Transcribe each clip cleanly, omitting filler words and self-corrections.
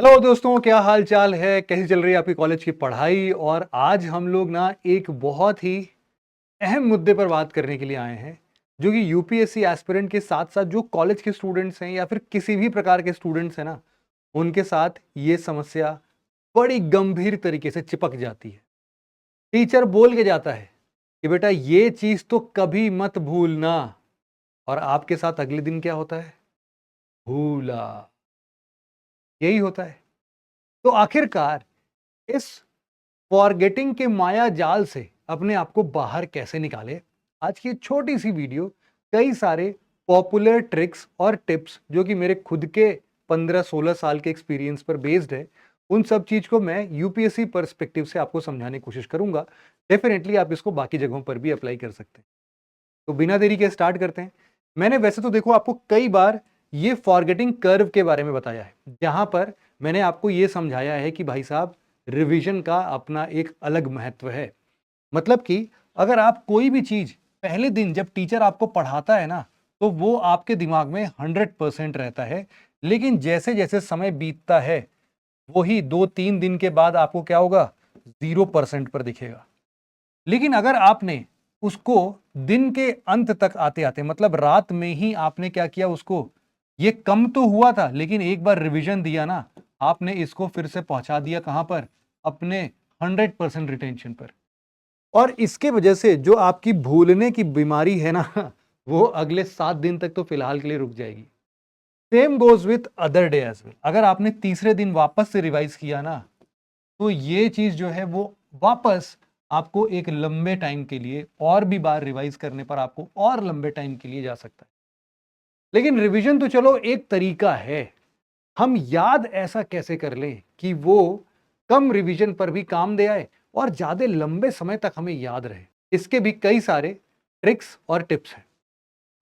Hello दोस्तों, क्या हाल चाल है? कैसी चल रही है आपकी कॉलेज की पढ़ाई? और आज हम लोग ना एक बहुत ही अहम मुद्दे पर बात करने के लिए आए हैं, जो कि यूपीएससी एस्पिरेंट के साथ साथ जो कॉलेज के स्टूडेंट्स हैं या फिर किसी भी प्रकार के स्टूडेंट्स हैं ना, उनके साथ ये समस्या बड़ी गंभीर तरीके से चिपक जाती है। टीचर बोल के जाता है कि बेटा ये चीज तो कभी मत भूलना, और आपके साथ अगले दिन क्या होता है? भूला। यही होता है। तो आखिरकार इस फॉरगेटिंग के माया जाल से अपने आप को बाहर कैसे निकाले, आज की छोटी सी वीडियो कई सारे पॉपुलर ट्रिक्स और टिप्स जो कि मेरे खुद के 15-16 साल के एक्सपीरियंस पर बेस्ड है, उन सब चीज को मैं यूपीएससी पर्सपेक्टिव से आपको समझाने की कोशिश करूंगा। डेफिनेटली आप इसको बाकी जगहों पर भी अप्लाई कर सकते हैं। तो बिना देरी के स्टार्ट करते हैं। मैंने वैसे तो देखो आपको कई बार ये फॉरगेटिंग कर्व के बारे में बताया है, जहां पर मैंने आपको ये समझाया है कि भाई साहब, रिवीजन का अपना एक अलग महत्व है। मतलब कि अगर आप कोई भी चीज पहले दिन जब टीचर आपको पढ़ाता है ना, तो वो आपके दिमाग में 100% रहता है। लेकिन जैसे जैसे समय बीतता है, वही 2-3 दिन के बाद आपको क्या होगा? 0% पर दिखेगा। लेकिन अगर आपने उसको दिन के अंत तक आते आते, मतलब रात में ही आपने क्या किया, उसको ये कम तो हुआ था, लेकिन एक बार रिवीजन दिया ना, आपने इसको फिर से पहुंचा दिया कहां पर? अपने 100% रिटेंशन पर। और इसके वजह से जो आपकी भूलने की बीमारी है ना, वो अगले 7 दिन तक तो फिलहाल के लिए रुक जाएगी। Same goes with other day as well. अगर आपने तीसरे दिन वापस से रिवाइज किया ना, तो ये चीज जो है वो वापस आपको एक लंबे टाइम के लिए और भी बार रिवाइज करने पर आपको और लंबे टाइम के लिए जा सकता है। लेकिन रिवीजन तो चलो एक तरीका है, हम याद ऐसा कैसे कर लें कि वो कम रिवीजन पर भी काम दे आए और ज्यादा लंबे समय तक हमें याद रहे। इसके भी कई सारे ट्रिक्स और टिप्स हैं।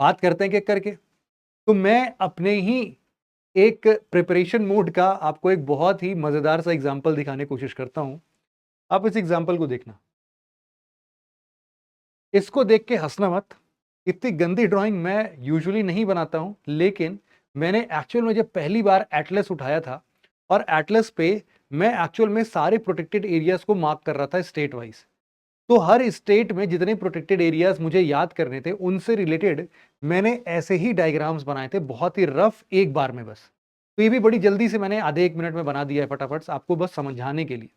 बात करते हैं कि करके। तो मैं अपने ही एक प्रिपरेशन मोड का आपको एक बहुत ही मजेदार सा एग्जांपल दिखाने की कोशिश करता हूं। आप इस एग्जांपल को देखना। इसको देख के हंसना मत। इतनी गंदी ड्राइंग मैं यूजुअली नहीं बनाता हूं, लेकिन मैंने एक्चुअल में जब पहली बार एटलस उठाया था, और एटलस पे मैं एक्चुअल में सारे प्रोटेक्टेड एरियाज को मार्क कर रहा था स्टेट वाइज। तो हर स्टेट में जितने प्रोटेक्टेड एरियाज मुझे याद करने थे, उनसे रिलेटेड मैंने ऐसे ही डायग्राम्स बनाए थे, बहुत ही रफ, एक बार में बस। तो ये भी बड़ी जल्दी से मैंने आधे 1 मिनट में बना दिया है फटाफट से, आपको बस समझाने के लिए।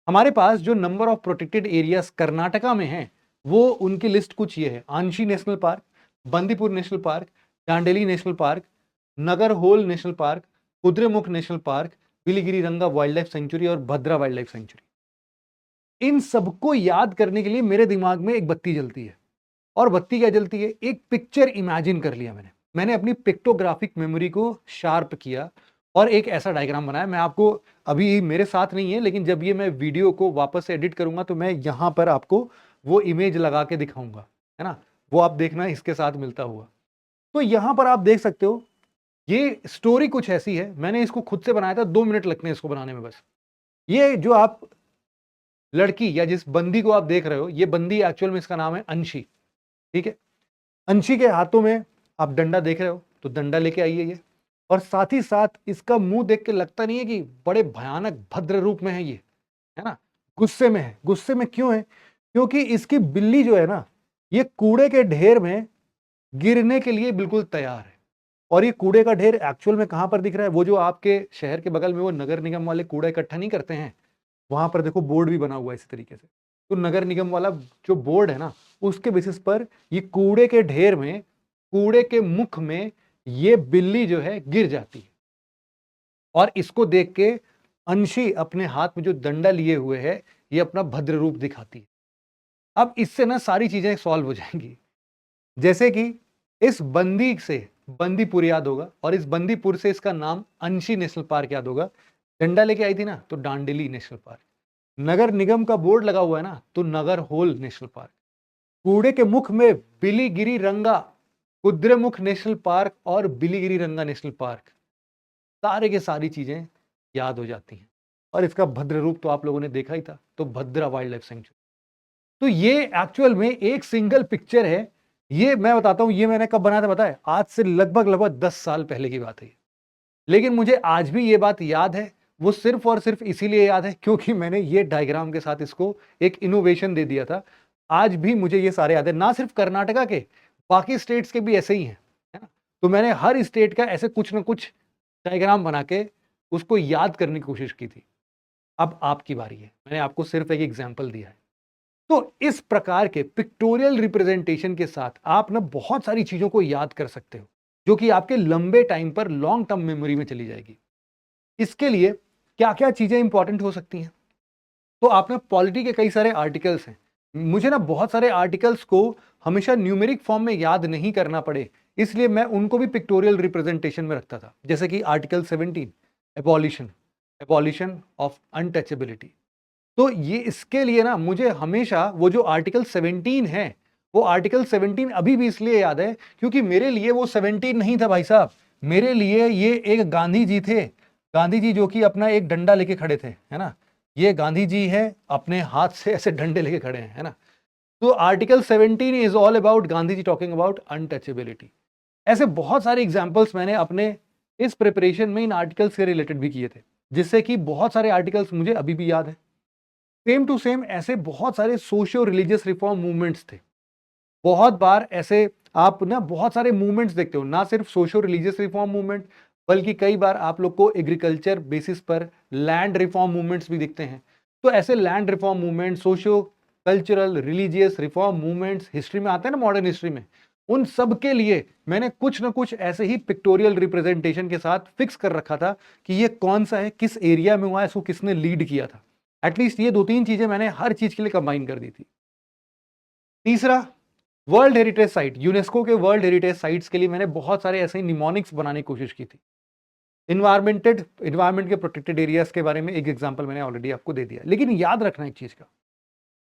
हमारे पास जो number of protected areas Karnataka में हैं, वो उनकी लिस्ट कुछ ये है: आंशी national park, Bandipur national park, Dandeli national park, Nagarhole national park, Kudremukh national park, Biligiri रंगा वाइल्ड लाइफ सेंचुरी और भद्रा वाइल्ड लाइफ सेंचुरी। इन सबको याद करने के लिए मेरे दिमाग में एक बत्ती जलती है। और बत्ती क्या जलती है? एक पिक्चर इमेजिन कर लिया मैंने। मैंने अपनी पिक्टोग्राफिक मेमोरी को शार्प किया और एक ऐसा डायग्राम बनाया। मैं आपको, अभी मेरे साथ नहीं है, लेकिन जब ये मैं वीडियो को वापस से एडिट करूंगा तो मैं यहां पर आपको वो इमेज लगा के दिखाऊंगा, है ना? वो आप देखना इसके साथ मिलता हुआ। तो यहां पर आप देख सकते हो, ये स्टोरी कुछ ऐसी है। मैंने इसको खुद से बनाया था, 2 मिनट लगते हैं इसको बनाने में बस। ये जो आप लड़की या जिस बंदी को आप देख रहे हो, ये बंदी एक्चुअल में इसका नाम है अंशी। ठीक है? अंशी के हाथों में आप डंडा देख रहे हो, तो डंडा लेके आइए ये। और साथ ही साथ इसका मुंह देख के लगता नहीं है कि बड़े भयानक भद्र रूप में है ये, है ना? गुस्से में है। गुस्से में क्यों है? क्योंकि इसकी बिल्ली जो है ना, ये कूड़े के ढेर में गिरने के लिए बिल्कुल तैयार है। और ये कूड़े का ढेर एक्चुअल में कहां पर दिख रहा है? वो जो आपके शहर के बगल में वो नगर निगम वाले कूड़ा इकट्ठा नहीं करते हैं, वहां पर देखो बोर्ड भी बना हुआ है इसी तरीके से। तो नगर निगम वाला जो बोर्ड है ना, उसके बेसिस पर ये कूड़े के ढेर में, कूड़े के मुख में ये बिल्ली जो है गिर जाती है। और इसको देख के अंशी अपने हाथ में जो डंडा लिए हुए है, ये अपना भद्र रूप दिखाती है। अब इससे ना सारी चीजें सॉल्व हो जाएंगी। जैसे कि इस बंदी से बंदीपुर याद होगा, और इस बंदीपुर से इसका नाम अंशी नेशनल पार्क याद होगा। डंडा लेके आई थी ना, तो डांडेली नेशनल पार्क। नगर निगम का बोर्ड लगा हुआ है ना, तो नगर होल नेशनल पार्क। कूड़े के मुख में बिलीगिरी रंगा, कुद्रेमुख नेशनल पार्क और बिलीगिरी रंगा नेशनल पार्क। सारे के सारी चीजें याद हो जाती हैं। और इसका भद्र रूप तो आप लोगों ने देखा ही था, तो भद्रा वाइल्ड लाइफ सेंचुरी। तो ये एक्चुअल में एक सिंगल पिक्चर है। ये मैं बताता हूं, ये मैंने कब बनाया था पता है? आज से लगभग लगभग 10 साल पहले की बात है। लेकिन मुझे आज भी ये बात याद है, वो सिर्फ और सिर्फ इसीलिए याद है क्योंकि मैंने ये डायग्राम के साथ इसको एक इनोवेशन दे दिया था। आज भी मुझे ये सारे याद है, ना सिर्फ कर्नाटका के, बाकी स्टेट्स के भी ऐसे ही हैं, है ना? तो मैंने हर स्टेट का ऐसे कुछ ना कुछ डायग्राम बना के उसको याद करने की कोशिश की थी। अब आपकी बारी है, मैंने आपको सिर्फ एक एग्जाम्पल दिया है। तो इस प्रकार के पिक्टोरियल रिप्रेजेंटेशन के साथ आप ना बहुत सारी चीजों को याद कर सकते हो, जो कि आपके लंबे टाइम पर लॉन्ग टर्म मेमोरी में चली जाएगी। इसके लिए क्या क्या चीजें इंपॉर्टेंट हो सकती हैं? तो आप ना पॉलिटी के कई सारे आर्टिकल्स हैं, मुझे ना बहुत सारे आर्टिकल्स को हमेशा न्यूमेरिक फॉर्म में याद नहीं करना पड़े, इसलिए मैं उनको भी पिक्टोरियल रिप्रेजेंटेशन में रखता था। जैसे कि article 17, abolition, abolition of untouchability. तो ये इसके लिए ना मुझे हमेशा वो जो आर्टिकल 17 है, वो आर्टिकल 17 अभी भी इसलिए याद है क्योंकि मेरे लिए वो 17 नहीं था भाई साहब, मेरे लिए ये एक गांधी जी थे। गांधी जी जो कि अपना एक डंडा लेके खड़े थे, है ना? ये गांधी जी है, अपने हाथ से ऐसे डंडे लेके खड़े हैं, है ना? तो article 17 is all about Gandhi ji talking about untouchability. ऐसे बहुत सारे एग्जाम्पल्स मैंने अपने इस प्रिपरेशन में इन आर्टिकल्स से रिलेटेड भी किए थे, जिससे कि बहुत सारे आर्टिकल्स मुझे अभी भी याद है। सेम टू सेम ऐसे बहुत सारे सोशियो रिलीजियस रिफॉर्म मूवमेंट्स थे। बहुत बार ऐसे आप ना बहुत सारे मूवमेंट्स देखते हो, ना सिर्फ सोशियो रिलीजियस रिफॉर्म मूवमेंट, बल्कि कई बार आप लोग को एग्रीकल्चर बेसिस पर लैंड रिफॉर्म मूवमेंट्स भी दिखते हैं। तो ऐसे land reform movement, socio cultural religious reform movements history में आते हैं ना, मॉडर्न हिस्ट्री में, उन सब के लिए मैंने कुछ ना कुछ ऐसे ही पिक्टोरियल रिप्रेजेंटेशन के साथ फिक्स कर रखा था कि ये कौन सा है, किस एरिया में हुआ है, इसको किसने लीड किया था। एटलीस्ट ये 2-3 चीजें मैंने हर चीज के लिए कंबाइन कर दी थी। तीसरा, वर्ल्ड हेरिटेज साइट, यूनेस्को के वर्ल्ड हेरिटेज साइट्स के लिए मैंने बहुत सारे ऐसे निमोनिक्स बनाने की कोशिश की थी। इन्वायरमेंट के प्रोटेक्टेड एरियाज के बारे में एक एग्जांपल मैंने ऑलरेडी आपको दे दिया। लेकिन याद रखना एक चीज का,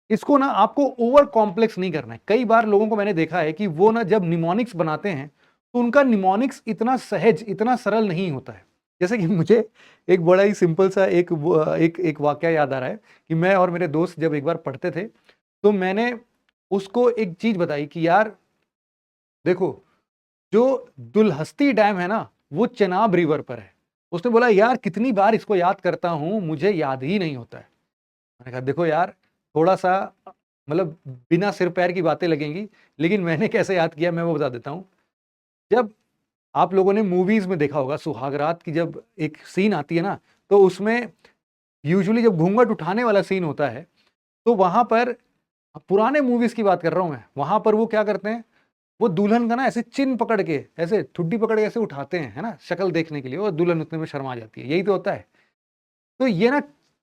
इसको ना आपको ओवर कॉम्प्लेक्स नहीं करना है। कई बार लोगों को मैंने देखा है कि वो ना जब निमोनिक्स बनाते हैं तो उनका निमोनिक्स इतना सहज, इतना सरल नहीं होता है। जैसे कि मुझे एक बड़ा ही सिंपल सा एक वाकया याद आ रहा है कि मैं और मेरे दोस्त जब एक बार पढ़ते थे, तो मैंने उसको एक चीज बताई कि यार देखो, जो दुलहस्ती डैम है ना, वो चेनाब रिवर पर है। उसने बोला यार कितनी बार इसको याद करता हूं, मुझे याद ही नहीं होता है। मैंने कहा देखो यार, थोड़ा सा मतलब बिना सिर पैर की बातें लगेंगी, लेकिन मैंने कैसे याद किया मैं वो बता देता हूं। जब आप लोगों ने मूवीज में देखा होगा, सुहागरात की जब एक सीन आती है ना, तो उसमें यूजुअली जब घूंघट उठाने वाला सीन होता है, तो वहां पर, पुराने मूवीज की बात कर रहा हूं मैं, वहां पर वो क्या करते हैं, वो दुल्हन का ना ऐसे चिन पकड़ के, ऐसे ठुड्डी पकड़ के ऐसे उठाते हैं, है ना, शक्ल देखने के लिए, और दुल्हन उतने में शर्मा जाती है। यही तो होता है। तो ये ना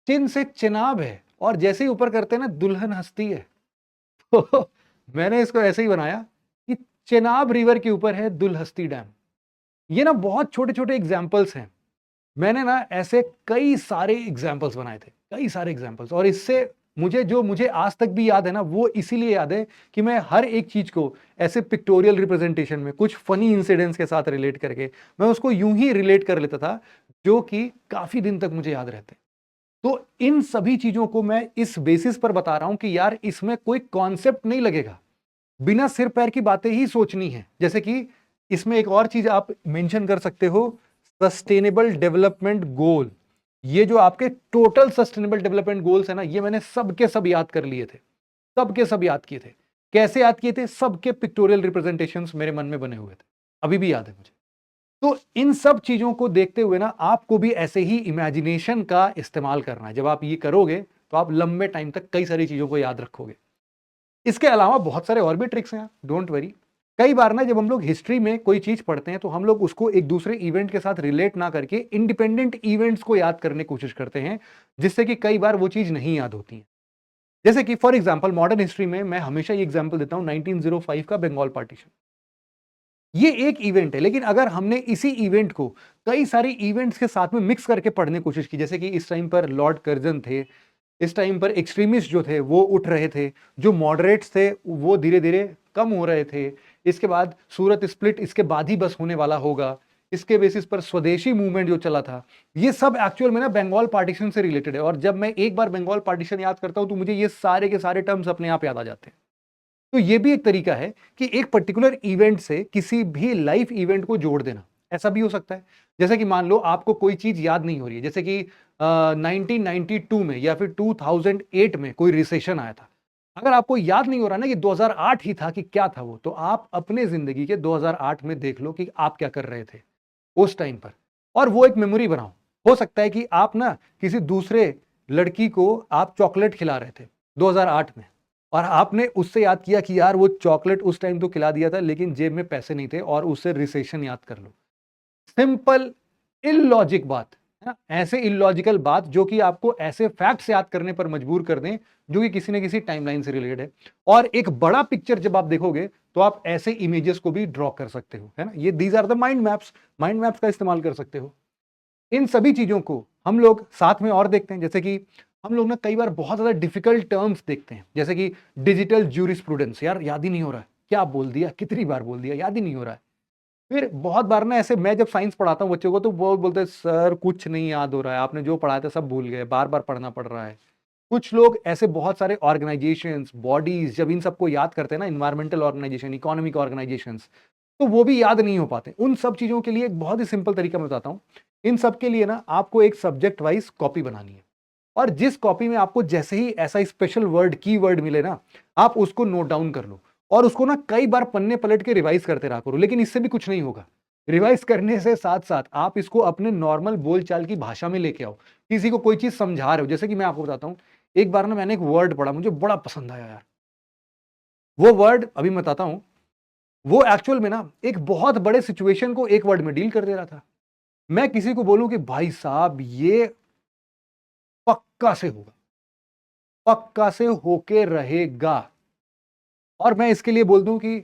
चिन से चिनाब है, और जैसे ही ऊपर करते हैं ना, दुल्हन हंसती है। तो मैंने इसको ऐसे ही बनाया कि चेनाब रिवर के ऊपर है दुलहस्ती डैम। ये ना बहुत छोटे छोटे एग्जाम्पल्स हैं। मैंने ना ऐसे कई सारे एग्जाम्पल्स बनाए थे, कई सारे एग्जाम्पल्स, और इससे मुझे आज तक भी याद है ना, वो इसीलिए याद है कि मैं हर एक चीज को ऐसे पिक्टोरियल रिप्रेजेंटेशन में कुछ फनी इंसिडेंट्स के साथ रिलेट करके मैं उसको यूं ही रिलेट कर लेता था, जो कि काफी दिन तक मुझे याद रहते। तो इन सभी चीजों को मैं इस बेसिस पर बता रहा हूं कि यार इसमें कोई कॉन्सेप्ट नहीं लगेगा, बिना सिर पैर की बातें ही सोचनी है। जैसे कि इसमें एक और चीज आप मेंशन कर सकते हो, सस्टेनेबल डेवलपमेंट गोल। ये जो आपके टोटल सस्टेनेबल डेवलपमेंट गोल्स है ना, ये मैंने सबके सब याद कर लिए थे, सबके सब याद किए थे। कैसे याद किए थे? सबके पिक्टोरियल रिप्रेजेंटेशंस मेरे मन में बने हुए थे, अभी भी याद है मुझे। तो इन सब चीजों को देखते हुए ना आपको भी ऐसे ही इमेजिनेशन का इस्तेमाल करना है। जब आप ये करोगे तो आप लंबे टाइम तक कई सारी चीजों को याद रखोगे। इसके अलावा बहुत सारे और भी ट्रिक्स हैं, डोंट वरी। कई बार ना जब हम लोग हिस्ट्री में कोई चीज पढ़ते हैं तो हम लोग उसको एक दूसरे इवेंट के साथ रिलेट ना करके इंडिपेंडेंट इवेंट्स को याद करने की कोशिश करते हैं, जिससे कि कई बार वो चीज नहीं याद होती है। जैसे कि फॉर एग्जांपल मॉडर्न हिस्ट्री में मैं हमेशा ये एग्जांपल देता हूं, 1905 का बंगाल पार्टीशन। ये एक इवेंट है, लेकिन अगर हमने इसी इवेंट को कई सारे इवेंट्स के साथ में मिक्स करके पढ़ने की कोशिश की, जैसे कि इस टाइम पर लॉर्ड कर्जन थे, इस टाइम पर एक्सट्रीमिस्ट जो थे वो उठ रहे थे, जो मॉडरेट्स थे वो धीरे धीरे कम हो रहे थे, इसके बाद सूरत स्प्लिट इसके बाद ही बस होने वाला होगा, इसके बेसिस पर स्वदेशी मूवमेंट जो चला था, ये सब एक्चुअल में ना बंगाल पार्टीशन से रिलेटेड है। और जब मैं एक बार बंगाल पार्टीशन याद करता हूं तो मुझे ये सारे के सारे टर्म्स अपने आप याद आ जाते हैं। तो ये भी एक तरीका है कि एक पर्टिकुलर इवेंट से किसी भी लाइफ इवेंट को जोड़ देना। ऐसा भी हो सकता है। जैसे कि मान लो आपको कोई चीज याद नहीं हो रही है, जैसे कि 1992 में या फिर 2008 में कोई रिसेशन आया था। अगर आपको याद नहीं हो रहा ना कि 2008 ही था कि क्या था वो, तो आप अपने जिंदगी के 2008 में देख लो कि आप क्या कर रहे थे उस टाइम पर, और वो एक मेमोरी बनाओ। हो सकता है कि आप ना किसी दूसरे लड़की को आप चॉकलेट खिला रहे थे 2008 में, और आपने उससे याद किया कि यार वो चॉकलेट उस टाइम तो खिला दिया था लेकिन जेब में पैसे नहीं थे, और उससे रिसेशन याद कर लो। सिंपल इलॉजिक बात है ना, ऐसे इलॉजिकल बात जो कि आपको ऐसे फैक्ट्स याद करने पर मजबूर कर दें जो कि किसी न किसी टाइमलाइन से रिलेटेड है। और एक बड़ा पिक्चर जब आप देखोगे तो आप ऐसे इमेजेस को भी ड्रॉ कर सकते हो, है ना। ये these are the mind maps, mind maps का इस्तेमाल कर सकते हो। इन सभी चीजों को हम लोग साथ में और देखते हैं, जैसे कि हम लोग ना कई बार बहुत ज्यादा डिफिकल्ट टर्म्स देखते हैं, जैसे कि डिजिटल ज्यूरिस्प्रूडेंस, यार याद ही नहीं हो रहा है, क्या बोल दिया, कितनी बार बोल दिया, याद ही नहीं हो रहा है। फिर बहुत बार ना ऐसे, मैं जब साइंस पढ़ाता हूँ बच्चों को तो वो बोलते हैं सर कुछ नहीं याद हो रहा है, आपने जो पढ़ाया था सब भूल गए, बार बार पढ़ना पड़ रहा है। कुछ लोग ऐसे बहुत सारे ऑर्गेनाइजेशंस, बॉडीज जब इन सबको याद करते हैं ना, इन्वायरमेंटल ऑर्गेनाइजेशन, इकोनॉमिक ऑर्गेनाइजेशंस, तो वो भी याद नहीं हो पाते। उन सब चीजों के लिए एक बहुत ही सिंपल तरीका मैं बताता हूँ। इन सब के लिए ना आपको एक सब्जेक्ट वाइज कॉपी बनानी है, और जिस कॉपी में आपको जैसे ही ऐसा स्पेशल वर्ड, की वर्ड मिले ना, आप उसको नोट डाउन कर लो, और उसको ना कई बार पन्ने पलट के रिवाइज करते रहा करो। लेकिन इससे भी कुछ नहीं होगा, रिवाइज करने से साथ साथ आप इसको अपने नॉर्मल बोलचाल की भाषा में लेके आओ। किसी को कोई चीज समझा रहे हो, जैसे कि मैं आपको बताता हूँ, एक बार ना मैंने एक वर्ड पढ़ा, मुझे बड़ा पसंद आया यार। वो वर्ड अभी मैं बताता हूँ, वो एक्चुअल में ना एक बहुत बड़े सिचुएशन को एक वर्ड में डील कर दे रहा था। मैं किसी को बोलूं कि भाई साहब ये पक्का से होगा, पक्का से होके रहेगा, और मैं इसके लिए बोल दूं कि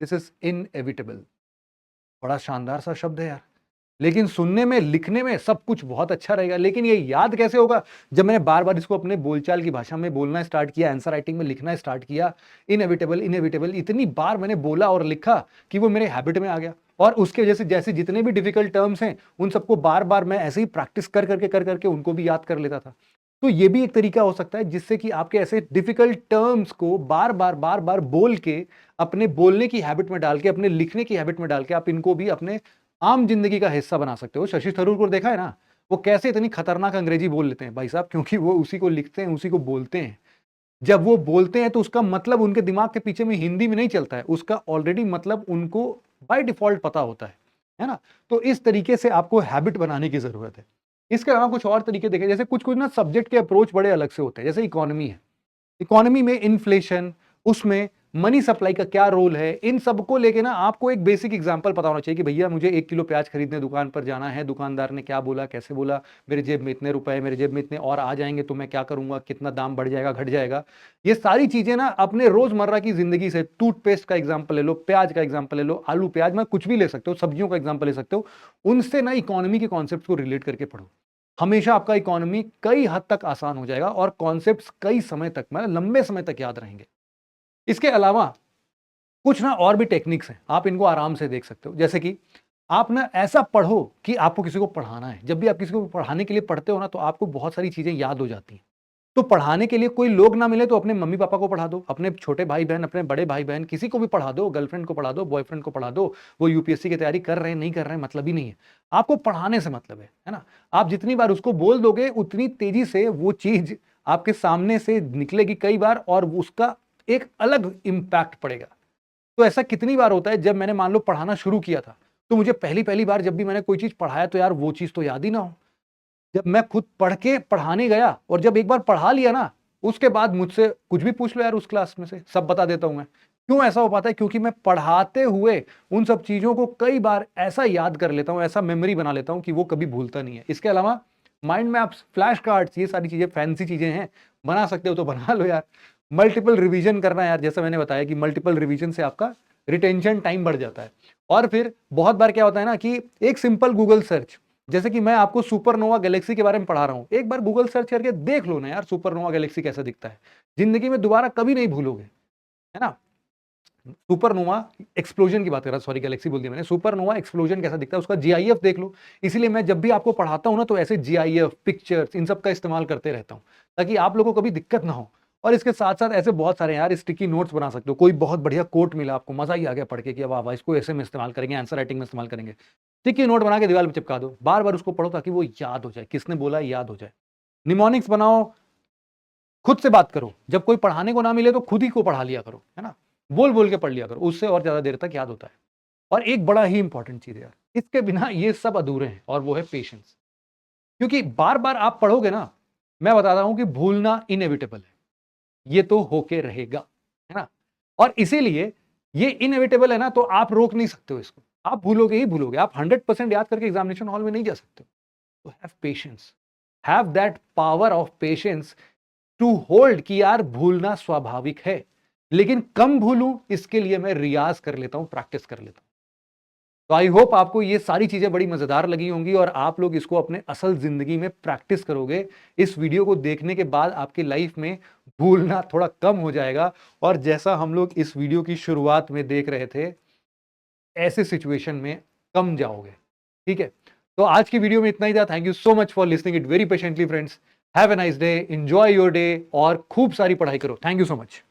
दिस इज इनएविटेबल। बड़ा शानदार सा शब्द है यार, लेकिन सुनने में, लिखने में सब कुछ बहुत अच्छा रहेगा, लेकिन ये याद कैसे होगा? जब मैंने बार बार इसको अपने बोलचाल की भाषा में बोलना स्टार्ट किया, आंसर राइटिंग में लिखना स्टार्ट किया, इनएविटेबल इनएविटेबल इतनी बार मैंने बोला और लिखा कि वो मेरे हैबिट में आ गया। और उसके वजह से जैसे जितने भी डिफिकल्ट टर्म्स हैं उन सबको बार बार मैं ऐसे ही प्रैक्टिस कर करके उनको भी याद कर लेता था। तो ये भी एक तरीका हो सकता है जिससे कि आपके ऐसे डिफिकल्ट टर्म्स को बार बार बोल के, अपने बोलने की हैबिट में डाल के, अपने लिखने की हैबिट में डाल के आप इनको भी अपने आम जिंदगी का हिस्सा बना सकते हो। शशि थरूर को देखा है ना, वो कैसे इतनी खतरनाक अंग्रेजी बोल लेते हैं भाई साहब, क्योंकि वो उसी को लिखते हैं, उसी को बोलते हैं। जब वो बोलते हैं तो उसका मतलब उनके दिमाग के पीछे में हिंदी में नहीं चलता है, उसका ऑलरेडी मतलब उनको बाय डिफॉल्ट पता होता है ना। तो इस तरीके से आपको हैबिट बनाने की जरूरत है। इसके अलावा कुछ और तरीके देखें, जैसे कुछ कुछ ना सब्जेक्ट के अप्रोच बड़े अलग से होते हैं, जैसे इकोनॉमी है, इकोनॉमी में इन्फ्लेशन, उसमें मनी सप्लाई का क्या रोल है, इन सबको लेके ना आपको एक बेसिक एग्जांपल पता होना चाहिए कि भैया मुझे 1 किलो प्याज खरीदने दुकान पर जाना है, दुकानदार ने क्या बोला, कैसे बोला, मेरे जेब में इतने रुपए, मेरे जेब में इतने और आ जाएंगे तो मैं क्या करूंगा, कितना दाम बढ़ जाएगा, घट जाएगा। ये सारी चीजें ना अपने रोजमर्रा की जिंदगी से, टूथपेस्ट का एग्जाम्पल ले लो, प्याज का एग्जाम्पल ले लो, आलू प्याज में कुछ भी ले सकते हो, सब्जियों का एग्जाम्पल ले सकते हो, उनसे ना इकोनॉमी के कॉन्सेप्ट को रिलेट करके पढ़ो। हमेशा आपका इकोनॉमी कई हद तक आसान हो जाएगा, और कॉन्सेप्ट्स कई समय तक, मतलब लंबे समय तक याद रहेंगे। इसके अलावा कुछ ना और भी टेक्निक्स हैं, आप इनको आराम से देख सकते हो। जैसे कि आप ना ऐसा पढ़ो कि आपको किसी को पढ़ाना है। जब भी आप किसी को पढ़ाने के लिए पढ़ते हो ना, तो आपको बहुत सारी चीजें याद हो जाती हैं। तो पढ़ाने के लिए कोई लोग ना मिले तो अपने मम्मी पापा को पढ़ा दो, अपने छोटे भाई बहन, अपने बड़े भाई बहन, किसी को भी पढ़ा दो, गर्लफ्रेंड को पढ़ा दो, बॉयफ्रेंड को पढ़ा दो। वो यूपीएससी की तैयारी कर रहे हैं, नहीं कर रहे हैं, मतलब ही नहीं है। आपको पढ़ाने से मतलब है ना। आप जितनी बार उसको बोल दोगे उतनी तेजी से वो चीज आपके सामने से निकलेगी कई बार, और उसका एक अलग इंपैक्ट पड़ेगा। तो ऐसा कितनी बार होता है, जब मैंने मान लो पढ़ाना शुरू किया था, तो मुझे पहली पहली बार जब भी मैंने कोई चीज पढ़ाया तो यार वो चीज तो याद ही ना हो। जब मैं खुद पढ़ के पढ़ाने गया और जब एक बार पढ़ा लिया ना, उसके बाद मुझसे कुछ भी पूछ लो यार, उस क्लास में से सब बता देता हूं मैं। क्यों ऐसा हो पाता है? क्योंकि मैं पढ़ाते हुए उन सब चीजों को कई बार ऐसा याद कर लेता हूं, ऐसा मेमोरी बना लेता हूं कि वो कभी भूलता नहीं है। इसके अलावा माइंड मैप्स, फ्लैश कार्ड्स, ये सारी चीजें फैंसी चीजें हैं, बना सकते हो तो बना लो यार। मल्टीपल रिवीजन करना यार, जैसा मैंने बताया कि मल्टीपल रिवीजन से आपका रिटेंशन टाइम बढ़ जाता है। और फिर बहुत बार क्या होता है ना कि एक सिंपल गूगल सर्च, जैसे कि मैं आपको सुपरनोवा गैलेक्सी के बारे में पढ़ा रहा हूं, एक बार गूगल सर्च करके देख लो ना यार, सुपरनोवा गैलेक्सी कैसा दिखता है। जिंदगी में दोबारा कभी नहीं भूलोगे, है ना। सुपरनोवा एक्सप्लोजन की बात कर रहा, सॉरी गैलेक्सी बोल दिया मैंने। सुपरनोवा एक्सप्लोजन कैसा दिखता है उसका जीआईएफ देख लो। इसीलिए मैं जब भी आपको पढ़ाता हूं ना, तो ऐसे जीआईएफ, पिक्चर्स, इन सब का इस्तेमाल करते रहता हूं, ताकि आप लोगों को कभी दिक्कत ना हो। और इसके साथ साथ ऐसे बहुत सारे यार स्टिकी नोट्स बना सकते हो। कोई बहुत बढ़िया कोट मिला आपको, मजा ही आ गया पढ़ के कि वाह वाह, इसको ऐसे में इस्तेमाल करेंगे, आंसर राइटिंग में इस्तेमाल करेंगे, स्टिकी नोट बना के दीवार पे चिपका दो, बार बार उसको पढ़ो ताकि वो याद हो जाए, किसने बोला है याद हो जाए। निमोनिक्स बनाओ, खुद से बात करो, जब कोई पढ़ाने को ना मिले तो खुद ही को पढ़ा लिया करो, है ना, बोल बोल के पढ़ लिया करो, उससे और ज्यादा देर तक याद होता है। और एक बड़ा ही इंपॉर्टेंट चीज है यार, इसके बिना ये सब अधूरे हैं, और वो है पेशेंस। क्योंकि बार बार आप पढ़ोगे ना, मैं बताता हूं कि भूलना इनएविटेबल है, ये तो होके रहेगा, है ना। और इसीलिए ये इनएविटेबल है ना, तो आप रोक नहीं सकते हो इसको, आप भूलोगे ही भूलोगे, आप 100% याद करके एग्जामिनेशन हॉल में नहीं जा सकते हो। तो have patience, have that power of patience to hold कि यार भूलना स्वाभाविक है, लेकिन कम भूलूं इसके लिए मैं रियाज कर लेता हूं, प्रैक्टिस कर लेता हूं। तो आई होप आपको ये सारी चीजें बड़ी मजेदार लगी होंगी और आप लोग इसको अपने असल जिंदगी में प्रैक्टिस करोगे। इस वीडियो को देखने के बाद आपकी लाइफ में भूलना थोड़ा कम हो जाएगा, और जैसा हम लोग इस वीडियो की शुरुआत में देख रहे थे, ऐसे सिचुएशन में कम जाओगे। ठीक है, तो आज की वीडियो में इतना ही था। Thank you so much for listening it very patiently friends. Have a nice day, enjoy your day और खूब सारी पढ़ाई करो। Thank you so much.